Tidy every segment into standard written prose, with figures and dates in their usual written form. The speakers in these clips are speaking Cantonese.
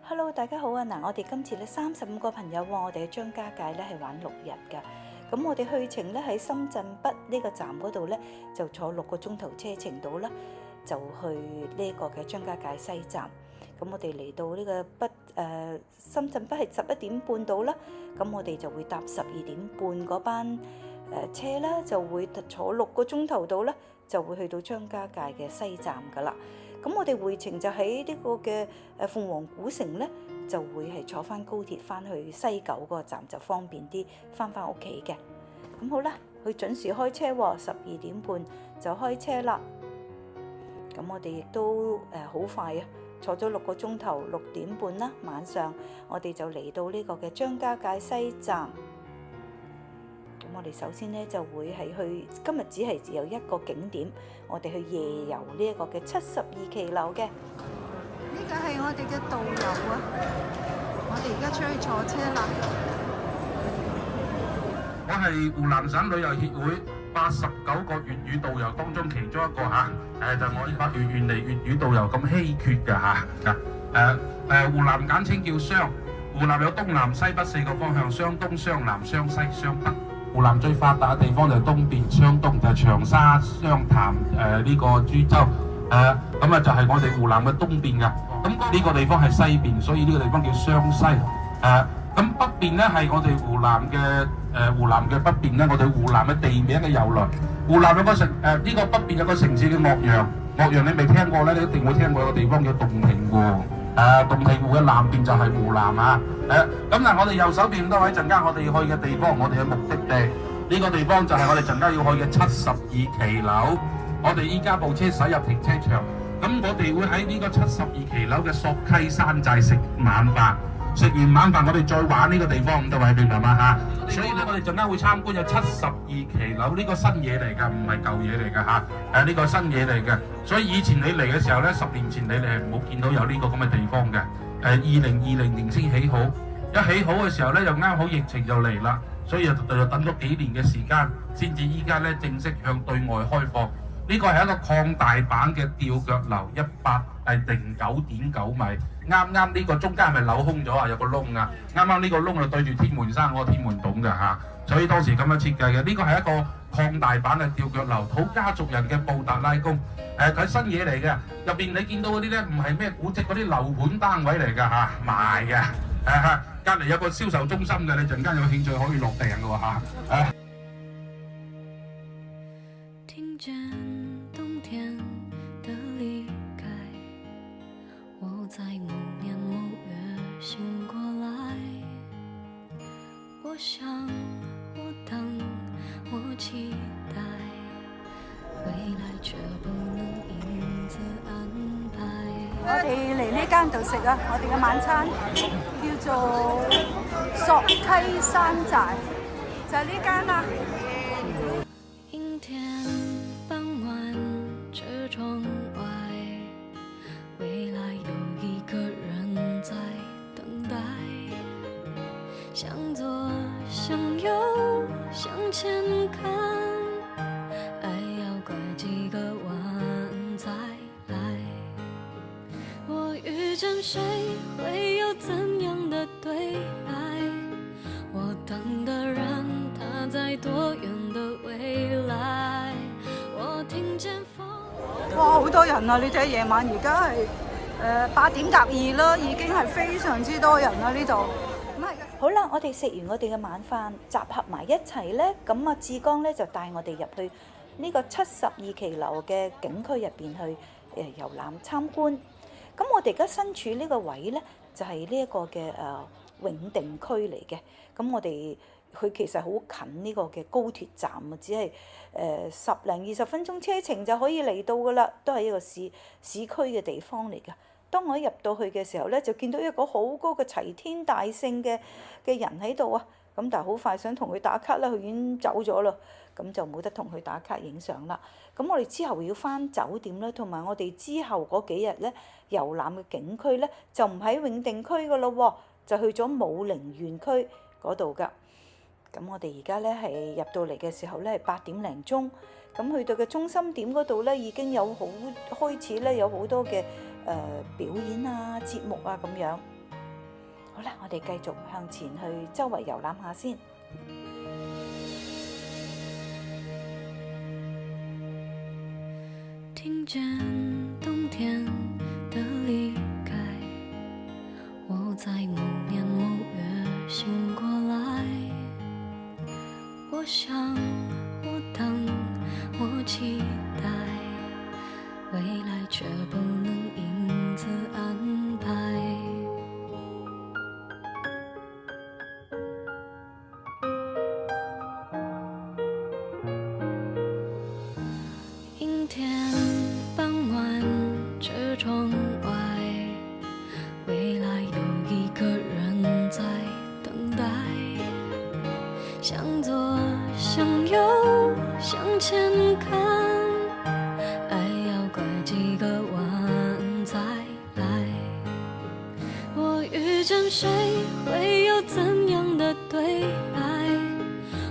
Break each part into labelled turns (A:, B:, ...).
A: Hello，大家好啊！嗱，我哋今次咧35個朋友喎，我哋喺張家界咧係玩6日㗎。咁我哋去程咧喺深圳北呢個站嗰度咧，就坐6個鐘頭車程到啦，就去呢個嘅張家界西站。咁我哋嚟到呢個深圳北係11點半到啦，咁我哋就會搭12點半嗰班車啦，就會坐6個鐘頭到啦，就會去到張家界嘅西站㗎啦。咁我哋回程就喺呢個嘅鳳凰古城咧，就會係坐翻高鐵翻去西九嗰個站，就方便啲翻屋企嘅。咁好啦，佢準時開車喎，12點半就開車啦。咁我哋亦都好快啊，坐咗6個鐘頭，6點半啦，晚上我哋就嚟到呢個嘅張家界西站。咁我哋首先咧就會係去，今日只係有一個景點，我哋去夜遊呢一個嘅72騎樓嘅。
B: 呢個係我哋嘅導遊啊！我哋而家出去坐車啦。
C: 我係湖南省旅遊協會89個粵語導遊當中其中一個嚇，就我呢把原嚟粵語導遊咁稀缺嘅嚇。湖南簡稱叫湘，湖南有東南西北4個方向，湘東、湘南、湘西、湘北。湖南最發達嘅地方就係東邊，湘東就係長沙、湘潭、呢個株洲，咁就係我哋湖南嘅東邊㗎。咁呢個地方係西邊，所以呢個地方叫湘西。咁北邊咧係我哋湖南嘅北邊咧，我哋湖南嘅地名嘅由來。湖南有個城，呢個北邊有個城市叫岳陽。岳陽你未聽過咧，你一定會聽過有個地方叫洞庭湖。洞庭湖嘅南邊就係湖南啊。咁嗱，我哋右手邊咁多位陣間我哋要去嘅地方，我哋嘅目的地呢個地方就係我哋陣間要去嘅72騎樓。我哋依家部車駛入停車場，咁我哋會喺呢個72騎樓嘅索溪山寨食晚飯。食完晚飯我哋再玩呢個地方，咁多位明白嗎嚇？所以咧我哋陣間會參觀有72騎樓，呢個新嘢嚟㗎，唔係舊嘢嚟㗎嚇。呢個新嘢嚟嘅，所以以前你嚟嘅時候咧，10年前你哋係冇見到有呢個咁嘅地方嘅。2020年先起好，一起好嘅時候咧，又啱好疫情就嚟啦，所以就等咗幾年嘅時間，先至依家咧正式向對外開放。呢個係一個擴大版嘅吊腳樓，109.9米。啱呢個中間係咪鏤空咗啊？有個窿啊！啱呢個窿就對住天門山嗰個天門洞嘅嚇，所以當時咁樣設計嘅。呢個係一個擴大版嘅吊腳樓，土家族人嘅布達拉宮。佢新嘢嚟嘅，入邊你見到嗰啲咧唔係咩古蹟嗰啲樓盤單位嚟㗎嚇，賣嘅。隔離有個銷售中心嘅，你陣間有興趣可以落訂嘅喎嚇。
D: 聽見冬天的離開，我在某年某月醒過來，我想我等我期待，未來卻不能因此安排。
B: 我哋嚟呢間度食啊！我哋嘅晚餐叫做索溪山寨，就係呢間啦。
D: 陰天傍晚，車窗外，未來有一個人在等待，向左向右向前看，愛要拐幾個彎才來。我遇見誰會有怎樣的對白，我等的人他在多遠的未來，我聽見風。
B: 哇！好多人啊！你睇夜晚而家係8點隔2啦，已經係非常之多人啦呢度。
A: 好啦，我哋食完我哋嘅晚飯，集合埋一齊咧，咁啊志剛咧就帶我哋入去呢個72騎樓嘅景區入邊去遊覽參觀。咁我哋而家身處呢個位咧，就係呢一個嘅永定區嚟嘅。咁我哋佢其實好近呢個嘅高鐵站啊，只係10零20分鐘車程就可以嚟到噶啦，都係一個市區嘅地方嚟㗎。當我入到去嘅時候咧，就見到一個好高嘅齊天大聖嘅人喺度啊！咁但係好快想同佢打卡啦，佢已經走咗啦，咁就冇得同佢打卡影相啦。咁我哋之後要返酒店啦，同埋我哋之後嗰幾日咧遊覽嘅景區咧，就唔喺永定區噶咯喎，就去咗武陵園區嗰度㗎。咁我哋而家咧係入到嚟嘅時候咧係8點零鐘，咁去到嘅中心點嗰度咧已經有開始咧有好多嘅表演啊、節目啊咁樣。好啦，我哋繼續向前去周圍遊覽下先。
D: 聽見冬天的離開，我在某年某月醒過來，我想，我等，我期待，未來卻不能因此安排。陰天傍晚，車窗外，未來有一個人在等待，向左向右向前看，愛要拐幾個彎才來。我遇見誰會有怎樣的對白？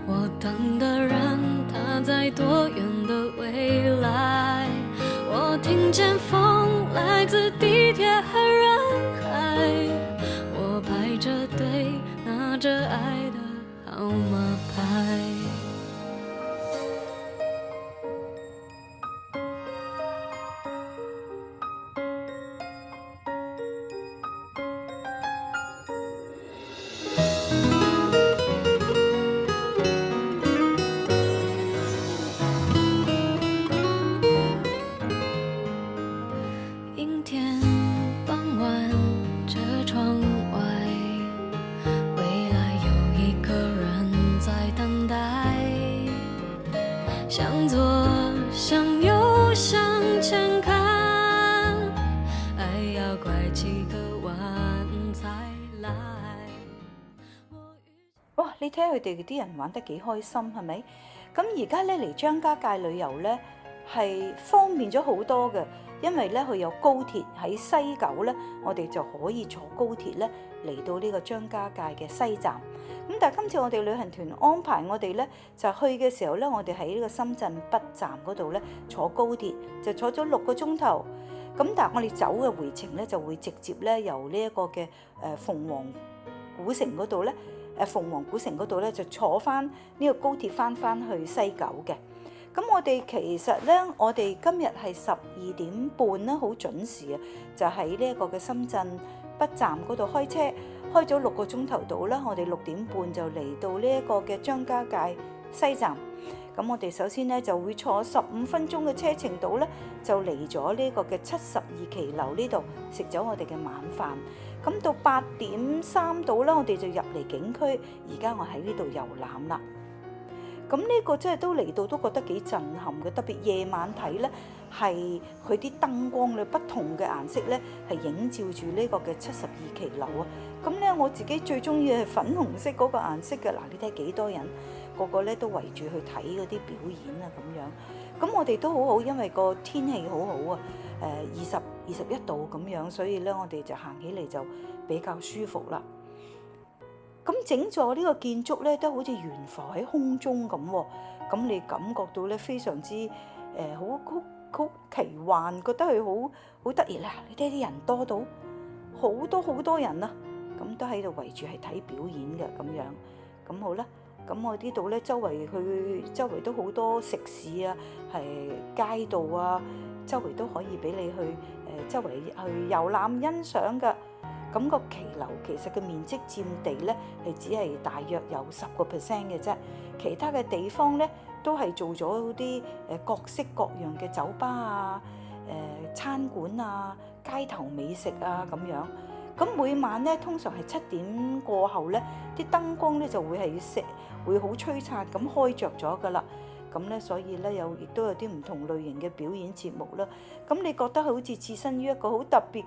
D: 我等的人他在多遠的未來？我聽見風來自地鐵和人海，我排着隊拿着愛的號碼牌。陰天傍晚，車窗外，未來有一個人在等待，向左向右向前看，愛要拐幾個彎才來。
A: 哇！你睇下佢哋啲人玩得幾開心，係咪？咁而家咧嚟張家界旅遊咧係方便咗好多嘅，因為咧佢有高鐵喺西九咧，我哋就可以坐高鐵咧嚟到呢個張家界嘅西站。咁但係今次我哋旅行團安排我哋咧就去嘅時候咧，我哋喺呢個深圳北站嗰度咧坐高鐵，就坐咗6個鐘頭。咁但係我哋走嘅回程咧就會直接咧由呢一個嘅鳳凰古城嗰度咧。鳳凰古城嗰度咧就坐翻呢個高鐵翻去西九嘅。咁我哋其實咧，我哋今日係12點半啦，好準時啊，就喺呢一個嘅深圳北站嗰度開車，開咗6個鐘頭到啦。我哋6點半就嚟到呢一個嘅張家界西站。咁我哋首先咧就會坐15分鐘嘅車程到咧，就嚟咗呢個嘅72騎樓呢度食咗我哋嘅晚飯。咁到8點3到啦，我哋就入嚟景區。而家我喺呢度遊覽啦。咁呢個真係都嚟到都覺得幾震撼嘅，特別夜晚睇咧，係佢啲燈光咧不同嘅顏色咧，係映照住呢個嘅72騎樓啊。咁咧我自己最中意係粉紅色嗰個顏色嘅。嗱，你睇幾多人，個個咧都圍住去睇嗰啲表演啊咁樣。咁我哋都好好，因為個天氣好好啊，21度咁樣，所以咧我哋就行起嚟就比較舒服啦。咁整座呢個建築咧都好似懸浮喺空中咁喎，咁你感覺到咧非常之好奇幻，覺得佢好得意啦！你睇啲人多到好多人啊，咁都喺度圍住係睇表演嘅咁樣。咁好啦，咁我呢度咧周圍都好多食肆啊，係街道啊，周圍都可以俾你去周圍去遊覽欣賞嘅。咁個騎樓其實嘅面積佔地咧係只係大約有10% 嘅啫，其他嘅地方咧都係做咗啲各式各樣嘅酒吧啊、餐館啊、街頭美食啊咁樣。咁每晚咧通常係7點過後咧，啲燈光咧就會好璀璨咁開着咗噶啦。咁咧，所以咧亦都有啲唔同類型嘅表演節目啦。咁你覺得好似置身於一個好特別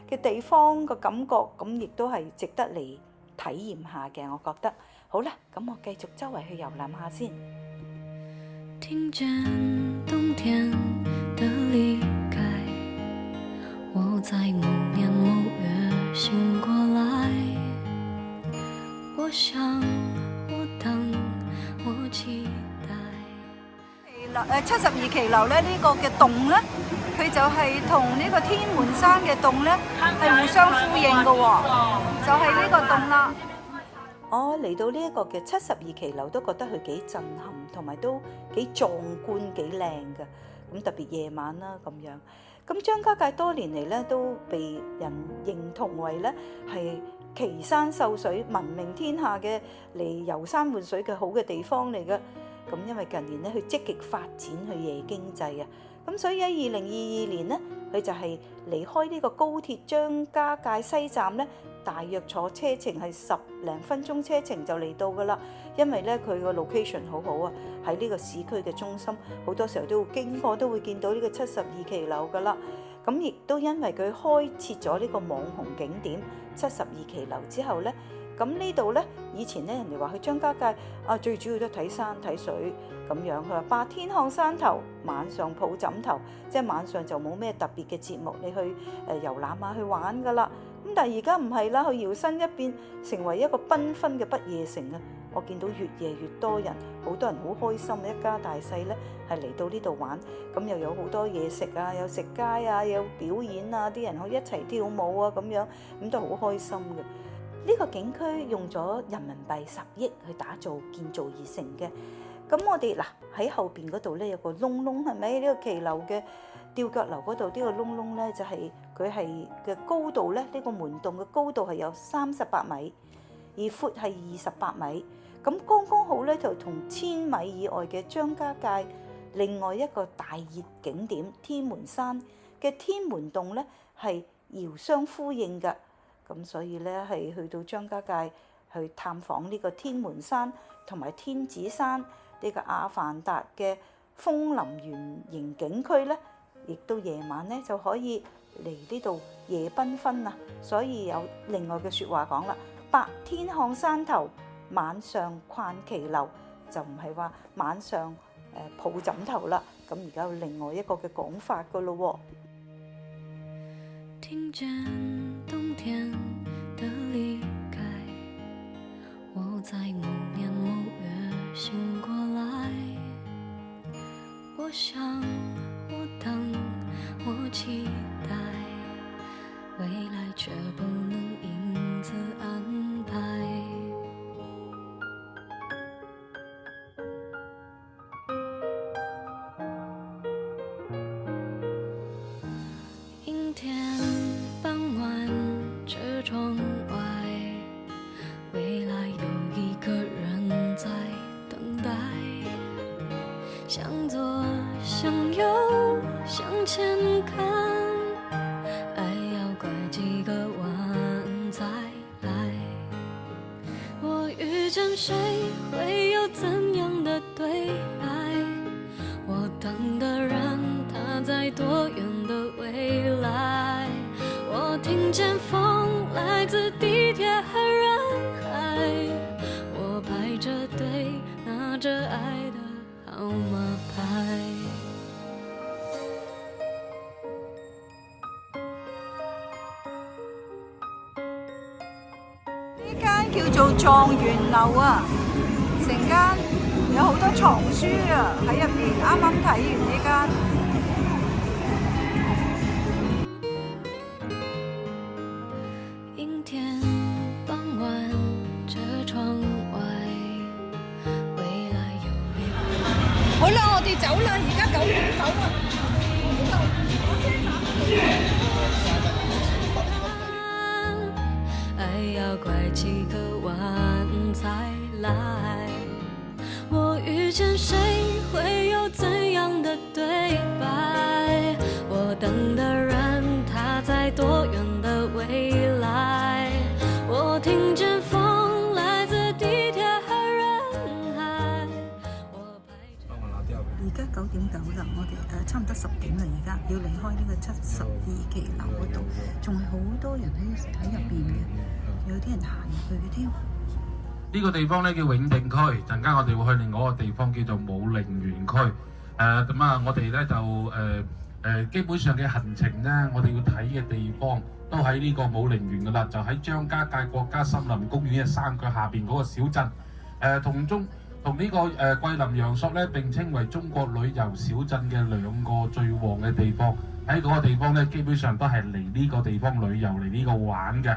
A: 嘅地方嘅感覺，咁亦都係值得嚟體驗下嘅。我覺得好啦，咁我繼續周圍去遊覽下先。
D: 聽見冬天的離開，我在某年某月醒過來，我想，我等，我期待。
B: 樓72期樓咧，呢個嘅洞咧，佢就係同呢個天門山嘅洞咧係互相呼應嘅喎，就係呢個洞啦。
A: 我嚟到呢一個嘅72期樓都覺得佢幾震撼，同埋都幾壯觀、幾靚嘅。咁特別夜晚啦咁樣。咁張家界多年嚟咧都被人認同為咧係奇山秀水、聞名天下嘅嚟遊山玩水嘅好嘅地方嚟嘅。咁因為近年咧佢積極發展佢夜經濟啊，咁所以喺2022年咧佢就係離開呢個高鐵張家界西站咧，大約坐車程係10零分鐘車程就嚟到噶啦。因為咧佢個 location 好好啊，喺呢個市區嘅中心，好多時候都會經過都會見到呢個72期樓噶啦。咁亦都因為佢開設咗呢個網紅景點72期樓之後咧，咁呢度咧以前咧人哋話去張家界最主要都睇山睇水咁樣。佢話白天看山頭，晚上抱枕頭，即係晚上就冇咩特別嘅節目，你去遊覽下去玩噶啦。咁但係而家唔係啦，佢搖身一變成為一個繽紛嘅不夜城啊！我見到越夜越多人，好多人好開心，一家大細咧係嚟到呢度玩，咁又有好多嘢食啊，有食街啊，有表演啊，啲人可以一齊跳舞啊咁樣，咁都好開心嘅。呢個景區用咗人民幣10億去打造建造而成嘅。咁我哋嗱喺後邊嗰度咧有個窿窿，係咪？呢個騎樓嘅吊腳樓嗰度呢個窿窿咧就係佢係嘅高度咧，呢個門洞嘅高度係有38米，而闊係28米。咁剛剛好咧，就同1000米以外嘅張家界另外一個大熱景點天門山嘅天門洞咧係遙相呼應㗎。咁所以咧係去到張家界去探訪呢個天門山同埋天子山呢個阿凡達嘅楓林園形景區咧，亦都夜晚咧就可以嚟呢度夜繽紛啊！所以有另外嘅説話講啦，白天看山頭，晚上逛騎樓，就唔係話晚上抱枕頭啦。咁而家有另外一個嘅講法噶咯喎。
D: 聽見冬天的離開，我在某年某月醒過來，我想我等我期待，未來卻不能因此安排。陰天傍晚，車窗外，未來有一個人在等待，向左向右向前看，愛要拐幾個彎才來。我遇見誰會有怎樣的對白？我等的人他在多遠的未來？我聽見風來自地鐵和人海，我排着隊拿着愛的號碼牌。
B: 呢間叫做狀元樓啊，成間有好多藏書啊喺入邊，啱啱睇完呢間。
D: 陰天傍晚，車窗外，未來有一個。
B: 好啦，我哋走啦，而家9點走啦。
D: 愛要拐幾個彎才來，我遇見誰會有怎樣的對白？我等的人他在多遠的未來？我聽見風來自地鐵和人海。
A: 而家9點9啦，我哋差唔多10點啦，而家要離開呢個72期樓嗰度，仲係好多人喺入邊嘅，有啲人行入去嘅添。
C: 呢個地方咧叫永定區，陣間我哋會去另外一個地方叫做武陵園區。咁啊，我哋咧就基本上嘅行程咧，我哋要睇嘅地方都喺呢個武陵園噶啦，就喺張家界國家森林公園嘅山腳下邊嗰個小鎮。同呢個桂林陽朔咧並稱為中國旅遊小鎮嘅兩個最旺嘅地方。喺嗰個地方咧，基本上都係嚟呢個地方旅遊嚟呢個玩嘅。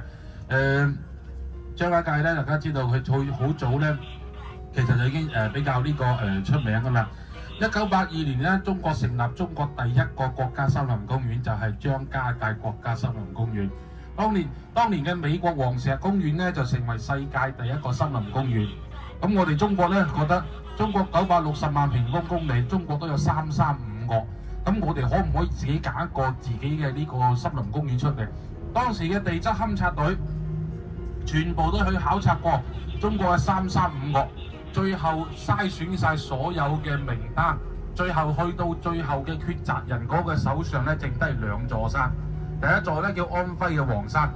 C: 張家界咧，大家知道佢好早咧，其實就已經比較呢個出名㗎啦。1982年咧，中國成立中國第一個國家森林公園，就係張家界國家森林公園。當年嘅美國黃石公園咧，就成為世界第一個森林公園。咁我哋中國咧覺得中國960萬平方公里，中國都有335個。咁我哋可唔可以自己揀一個自己嘅呢個森林公園出嚟？當時嘅地質勘察隊全部都去考察過中國嘅335個，最後篩選晒所有嘅名單，最後去到最後嘅抉擇人嗰個手上咧，剩低2座山。第一座咧叫安徽嘅黃山，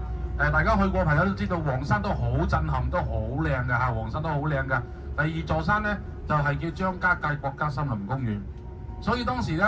C: 大家去過朋友都知道，黃山都好震撼，都好靚嘅嚇，黃山都好靚嘅。第二座山咧就係叫張家界國家森林公園。所以當時咧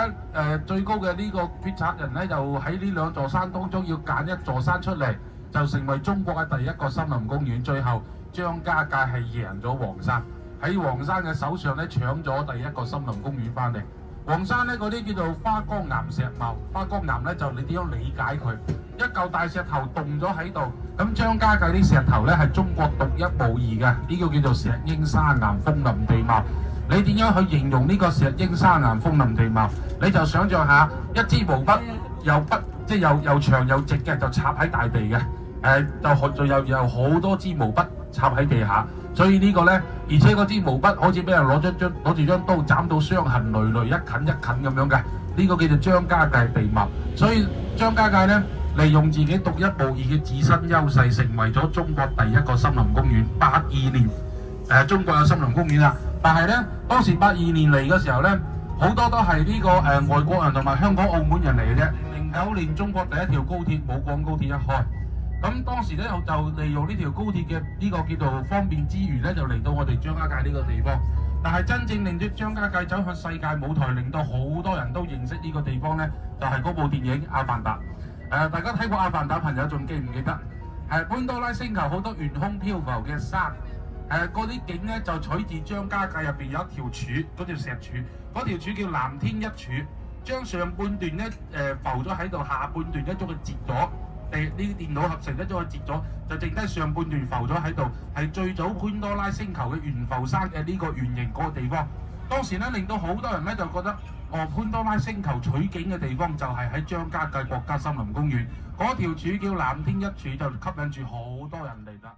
C: 最高嘅呢個決策人咧，就喺呢2座山當中要揀一座山出嚟，就成為中國嘅第一個森林公園。最後張家界係贏咗黃山，喺黃山嘅手上咧搶咗第一個森林公園翻嚟。黃山咧嗰啲叫做花崗岩石貌，花崗岩咧就你點樣理解佢？一嚿大石頭棟咗喺度，咁張家界啲石頭咧係中國獨一無二嘅，呢個叫做石英砂岩峰林地貌。你點樣去形容呢個石英砂岩峰林地貌？你就想像下一支毛筆，又長又直嘅，就插喺大地嘅，就有好多支毛筆插喺地下。所以呢個呢，而且嗰支毛筆好似俾人攞住張刀斬到傷痕累累，一近一近咁樣嘅，呢個叫做張家界地貌。所以張家界呢，利用自己獨一無二嘅自身優勢，成為咗中國第一個森林公園。82年中國有森林公園啦，但係呢，當時82年嚟嘅時候呢，好多都係呢個外國人同埋香港、澳門人嚟嘅啫。09年中國第一條高鐵武廣高鐵一開。咁當時咧就利用呢條高鐵嘅呢個叫做方便之餘咧，就嚟到我哋張家界呢個地方。但係真正令到張家界走向世界舞台，令到好多人都認識呢個地方咧，就係嗰部電影《阿凡達》。大家睇過《阿凡達》朋友仲記唔記得？潘多拉星球好多懸空漂浮嘅山，嗰啲景咧就取自張家界入邊有一條柱，嗰條石柱，嗰條柱叫藍天一柱，將上半段咧浮咗喺度，下半段咧將佢截咗。呢啲電腦合成咧將佢截咗，就剩低上半段浮咗喺度，係最早潘多拉星球嘅懸浮山嘅呢個圓形嗰個地方。當時咧令到好多人咧就覺得，潘多拉星球取景嘅地方就係喺張家界國家森林公園，嗰條柱叫藍天一柱，就吸引住好多人嚟啦。